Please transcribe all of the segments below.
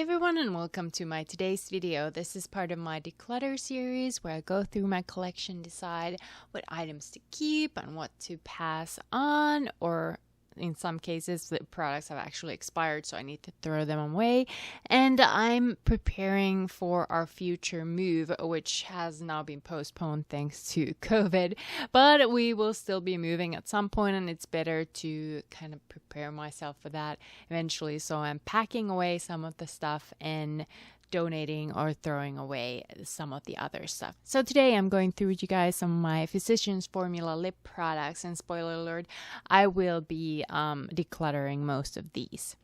everyone, and welcome to my today's video. This is part of my declutter series where I go through my collection, decide what items to keep and what to pass on, or in some cases the products have actually expired, so I need to throw them away. And I'm preparing for our future move, which has now been postponed thanks to COVID, but we will still be moving at some point, and it's better to kind of prepare myself for that eventually. So I'm packing away some of the stuff and donating or throwing away some of the other stuff. So today I'm going through with you guys some of my Physicians Formula lip products, and spoiler alert, I will be decluttering most of these.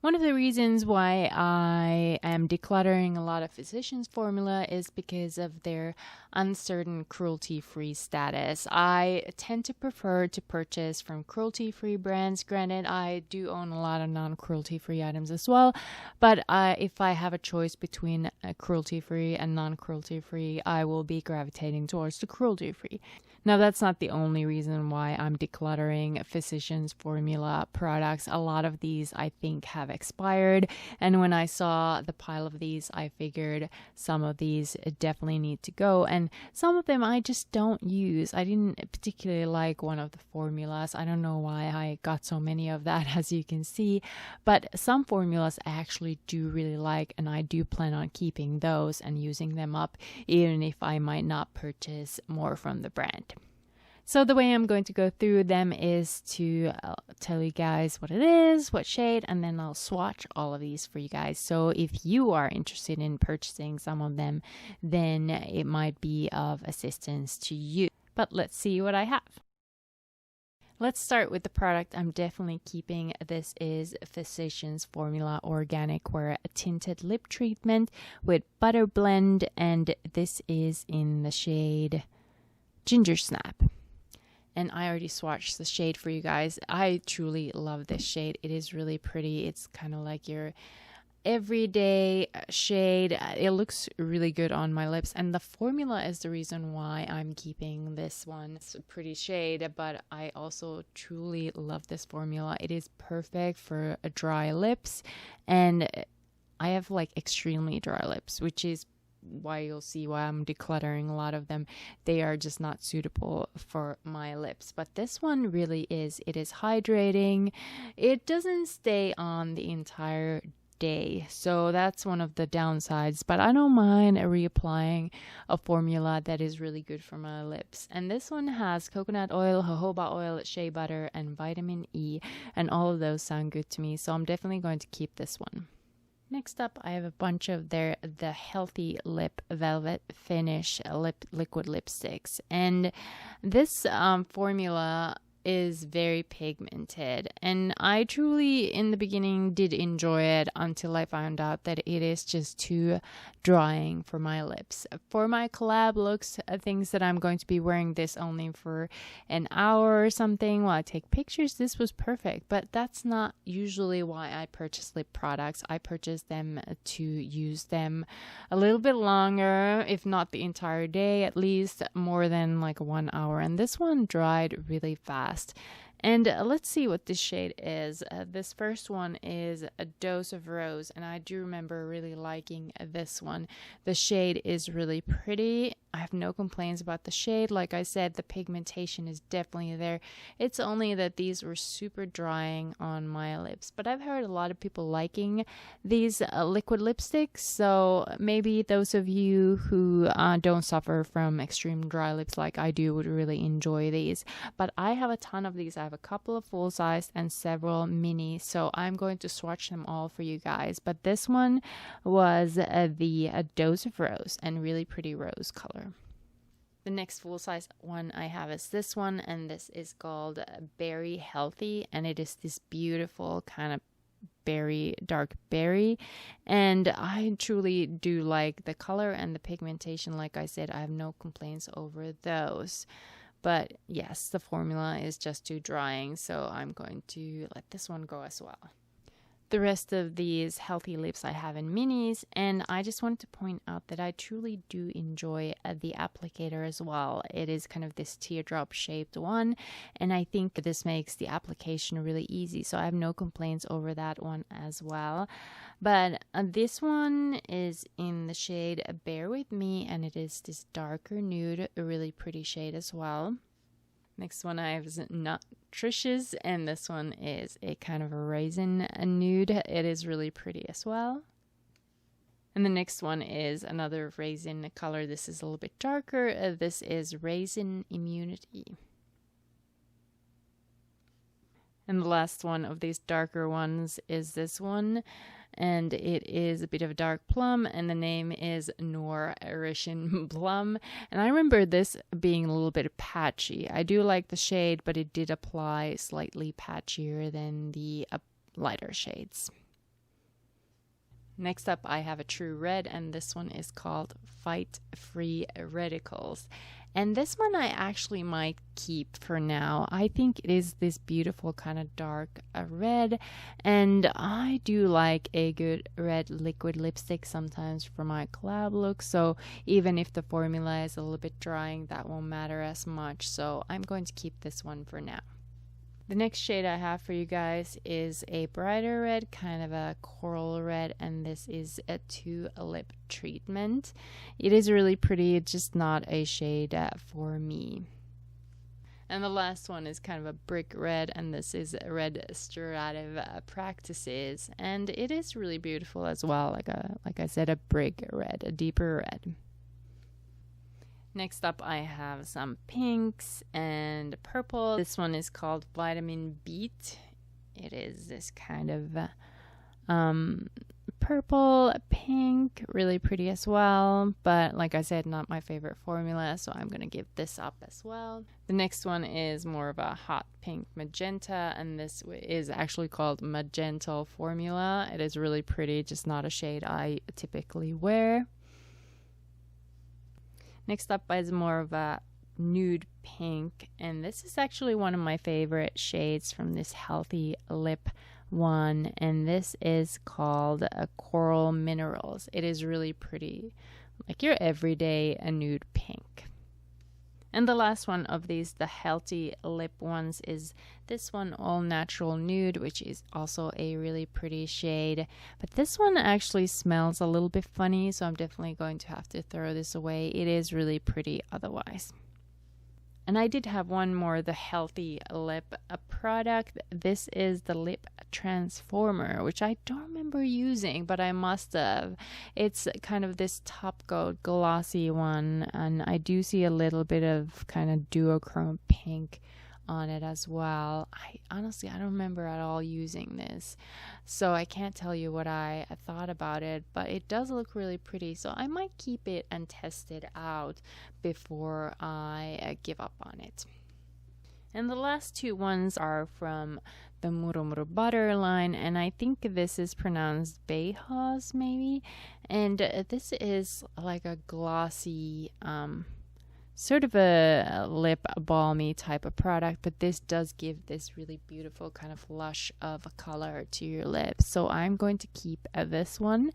One of the reasons why I am decluttering a lot of Physicians Formula is because of their uncertain cruelty-free status. I tend to prefer to purchase from cruelty-free brands. Granted, I do own a lot of non-cruelty-free items as well, but if I have a choice between cruelty-free and non-cruelty-free, I will be gravitating towards the cruelty-free. Now, that's not the only reason why I'm decluttering Physicians Formula products. A lot of these I think have expired, and when I saw the pile of these, I figured some of these definitely need to go, and some of them I just don't use. I didn't particularly like one of the formulas. I don't know why I got so many of that, as you can see, but some formulas I actually do really like, and I do plan on keeping those and using them up, even if I might not purchase more from the brand. So the way I'm going to go through them is to tell you guys what it is, what shade, and then I'll swatch all of these for you guys. So if you are interested in purchasing some of them, then it might be of assistance to you. But let's see what I have. Let's start with the product I'm definitely keeping. This is Physicians Formula Organic Wear Tinted Lip Treatment with Butter Blend, and this is in the shade Ginger Snap. And I already swatched the shade for you guys. I truly love this shade. It is really pretty. It's kind of like your everyday shade. It looks really good on my lips, and the formula is the reason why I'm keeping this one. It's a pretty shade, but I also truly love this formula. It is perfect for dry lips, and I have like extremely dry lips, which is why you'll see why I'm decluttering a lot of them. They are just not suitable for my lips, but this one really is. It is hydrating. It doesn't stay on the entire day, so that's one of the downsides, but I don't mind reapplying a formula that is really good for my lips. And this one has coconut oil, jojoba oil, shea butter, and vitamin E, and all of those sound good to me, so I'm definitely going to keep this one. Next up, I have a bunch of the Healthy Lip Velvet Finish liquid lipsticks, and this formula is very pigmented, and I truly in the beginning did enjoy it until I found out that it is just too drying for my lips. For my collab looks, things that I'm going to be wearing this only for an hour or something while I take pictures, this was perfect, but that's not usually why I purchase lip products. I purchase them to use them a little bit longer, if not the entire day, at least more than like 1 hour, and this one dried really fast. And let's see what this shade is. This first one is A Dose of Rose, and I do remember really liking this one. The shade is really pretty. I have no complaints about the shade. Like I said, the pigmentation is definitely there. It's only that these were super drying on my lips, but I've heard a lot of people liking these liquid lipsticks, so maybe those of you who don't suffer from extreme dry lips like I do would really enjoy these. But I have a ton of these. I have a couple of full size and several mini, so I'm going to swatch them all for you guys. But this one was the A Dose of Rose, and really pretty rose color. The next full size one I have is this one, and this is called Berry Healthy, and it is this beautiful kind of dark berry, and I truly do like the color and the pigmentation. Like I said, I have no complaints over those. But yes, the formula is just too drying, so I'm going to let this one go as well. The rest of these healthy lips I have in minis, and I just wanted to point out that I truly do enjoy the applicator as well. It is kind of this teardrop shaped one, and I think this makes the application really easy, so I have no complaints over that one as well. But this one is in the shade Bear With Me, and it is this darker nude, a really pretty shade as well. Next one I have is Nutritious, and this one is a kind of a raisin nude. It is really pretty as well. And the next one is another raisin color. This is a little bit darker. This is Raisin Immunity. And the last one of these darker ones is this one. And it is a bit of a dark plum, and the name is Nourishing Plum. And I remember this being a little bit patchy. I do like the shade, but it did apply slightly patchier than the lighter shades. Next up, I have a true red, and this one is called Fight Free Radicals. And this one I actually might keep for now. I think it is this beautiful kind of dark red, and I do like a good red liquid lipstick sometimes for my collab look, so even if the formula is a little bit drying, that won't matter as much, so I'm going to keep this one for now. The next shade I have for you guys is a brighter red, kind of a coral red, and this is a 2 lip treatment. It is really pretty, it's just not a shade for me. And the last one is kind of a brick red, and this is Red Restorative Practices, and it is really beautiful as well, like I said, a brick red, a deeper red. Next up, I have some pinks and purple. This one is called Vitamin Beat. It is this kind of purple, pink, really pretty as well. But like I said, not my favorite formula, so I'm going to give this up as well. The next one is more of a hot pink magenta, and this is actually called Magenta Formula. It is really pretty, just not a shade I typically wear. Next up is more of a nude pink, and this is actually one of my favorite shades from this healthy lip one, and this is called Coral Minerals. It is really pretty, like your everyday nude pink. And the last one of these, the healthy lip ones, is this one, All Natural Nude, which is also a really pretty shade. But this one actually smells a little bit funny, so I'm definitely going to have to throw this away. It is really pretty otherwise. And I did have one more, the healthy lip product. This is the Lip Transformer, which I don't remember using, but I must have. It's kind of this top coat glossy one, and I do see a little bit of kind of duochrome pink on it as well. I don't remember at all using this, so I can't tell you what I thought about it, but it does look really pretty, so I might keep it and test it out before I give up on it. And the last two ones are from the Murumuru Butter line, and I think this is pronounced Beihas maybe, and this is like a glossy sort of a lip balmy type of product, but this does give this really beautiful kind of lush of a color to your lips, so I'm going to keep this one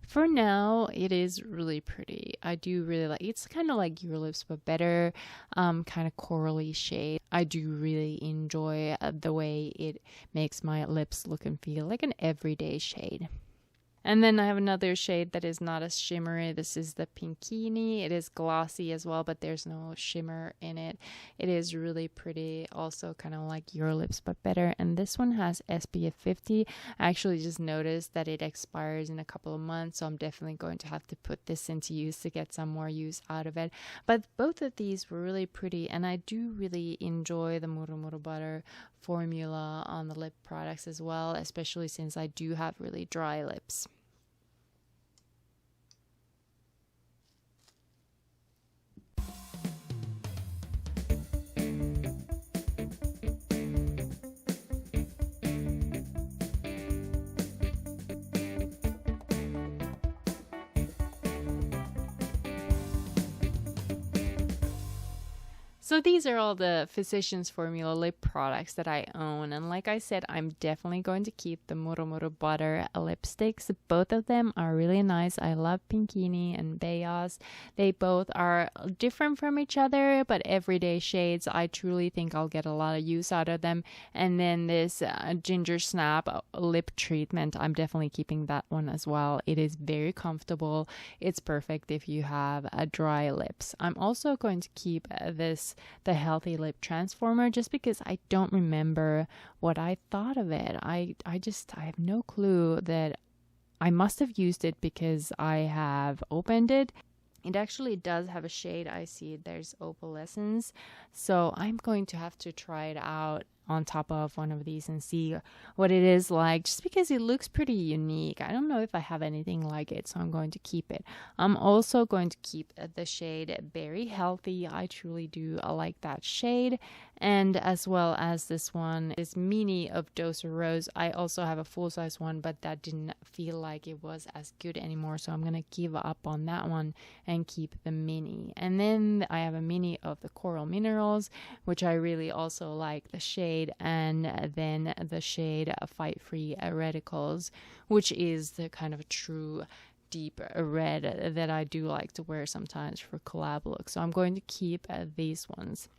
for now. It is really pretty. I do really like it's kind of like Your Lips but better, kind of corally shade. I do really enjoy the way it makes my lips look and feel like an everyday shade. And then I have another shade that is not as shimmery. This is the Pinkini. It is glossy as well, but there's no shimmer in it. It is really pretty, also kind of like Your Lips but better. And this one has SPF 50. I actually just noticed that it expires in a couple of months, so I'm definitely going to have to put this into use to get some more use out of it. But both of these were really pretty, and I do really enjoy the Murumuru Butter formula on the lip products as well, especially since I do have really dry lips. So these are all the Physicians Formula lip products that I own. And like I said, I'm definitely going to keep the Muro Muro Butter lipsticks. Both of them are really nice. I love Pinkini and Beyaz. They both are different from each other, but everyday shades. I truly think I'll get a lot of use out of them. And then this Ginger Snap lip treatment, I'm definitely keeping that one as well. It is very comfortable. It's perfect if you have dry lips. I'm also going to keep the Healthy Lip Transformer, just because I don't remember what I thought of it. I have no clue. That I must have used it because I have opened it. It actually does have a shade. I see there's Opalescence, so I'm going to have to try it out on top of one of these and see what it is like, just because it looks pretty unique. I don't know if I have anything like it, so I'm going to keep it. I'm also going to keep the shade Berry Healthy. I truly do like that shade. And as well as this one is mini of Dose of Rose. I also have a full-size one, but that didn't feel like it was as good anymore, so I'm gonna give up on that one and keep the mini. And then I have a mini of the Coral Minerals, which I really also like the shade, and then the shade Fight Free Radicals, which is the kind of true deep red that I do like to wear sometimes for collab looks. So I'm going to keep these ones.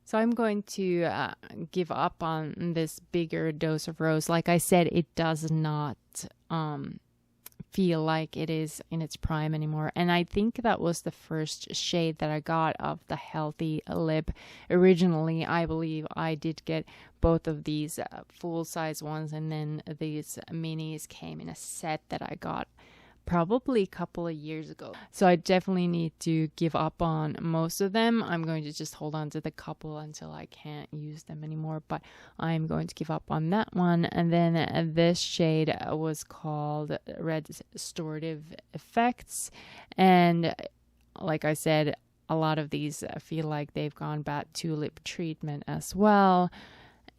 So I'm going to give up on this bigger Dose of Rose. Like I said, it does not feel like it is in its prime anymore. And I think that was the first shade that I got of the Healthy Lip. Originally, I believe I did get both of these full-size ones, and then these minis came in a set that I got probably a couple of years ago. So I definitely need to give up on most of them. I'm going to just hold on to the couple until I can't use them anymore, but I'm going to give up on that one. And then this shade was called Restorative Effects, and like I said, a lot of these feel like they've gone back to lip treatment as well.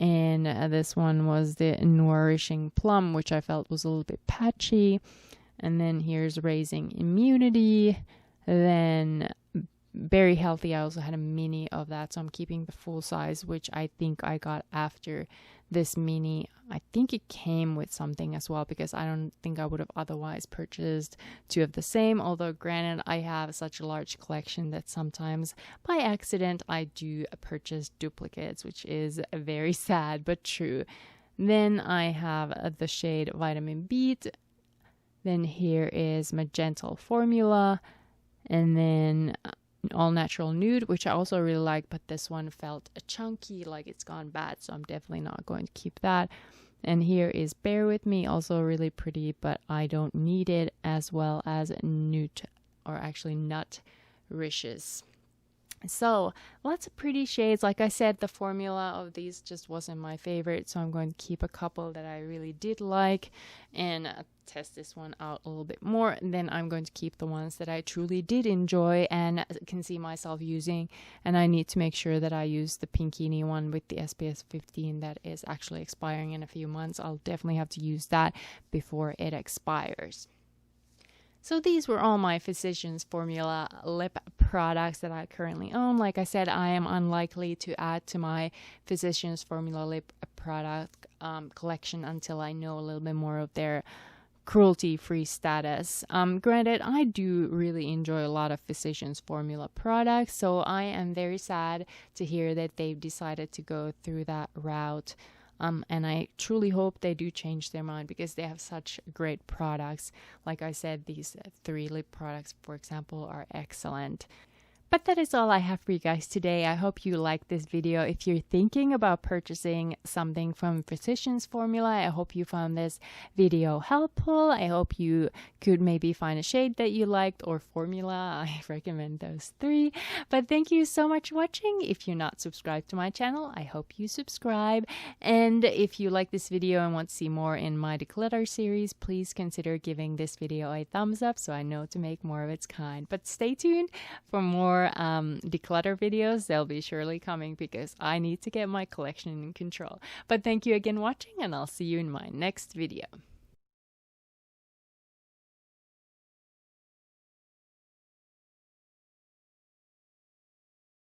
And this one was the Nourishing Plum, which I felt was a little bit patchy. And then here's Raising Immunity. Then Very Healthy, I also had a mini of that, so I'm keeping the full size, which I think I got after this mini. I think it came with something as well, because I don't think I would have otherwise purchased two of the same. Although granted, I have such a large collection that sometimes by accident I do purchase duplicates, which is very sad but true. Then I have the shade Vitamin Beat. Then here is Magenta Formula, and then All Natural Nude, which I also really like, but this one felt chunky, like it's gone bad, so I'm definitely not going to keep that. And here is Bear With Me, also really pretty, but I don't need it, as well as Nut Riches. So lots of pretty shades. Like I said, the formula of these just wasn't my favorite, so I'm going to keep a couple that I really did like and test this one out a little bit more. And then I'm going to keep the ones that I truly did enjoy and can see myself using. And I need to make sure that I use the Pinkini one with the SPF 15 that is actually expiring in a few months. I'll definitely have to use that before it expires. So these were all my Physicians Formula lip products that I currently own. Like I said, I am unlikely to add to my Physicians Formula lip product collection until I know a little bit more of their cruelty-free status. Granted, I do really enjoy a lot of Physicians Formula products, so I am very sad to hear that they've decided to go through that route. And I truly hope they do change their mind, because they have such great products. Like I said, these 3 lip products, for example, are excellent. But that is all I have for you guys today. I hope you liked this video. If you're thinking about purchasing something from Physicians Formula, I hope you found this video helpful. I hope you could maybe find a shade that you liked or formula. I recommend those 3. But thank you so much for watching. If you're not subscribed to my channel, I hope you subscribe. And if you like this video and want to see more in my Declutter series, please consider giving this video a thumbs up so I know to make more of its kind. But stay tuned for more declutter videos. They'll be surely coming, because I need to get my collection in control. But thank you again for watching, and I'll see you in my next video.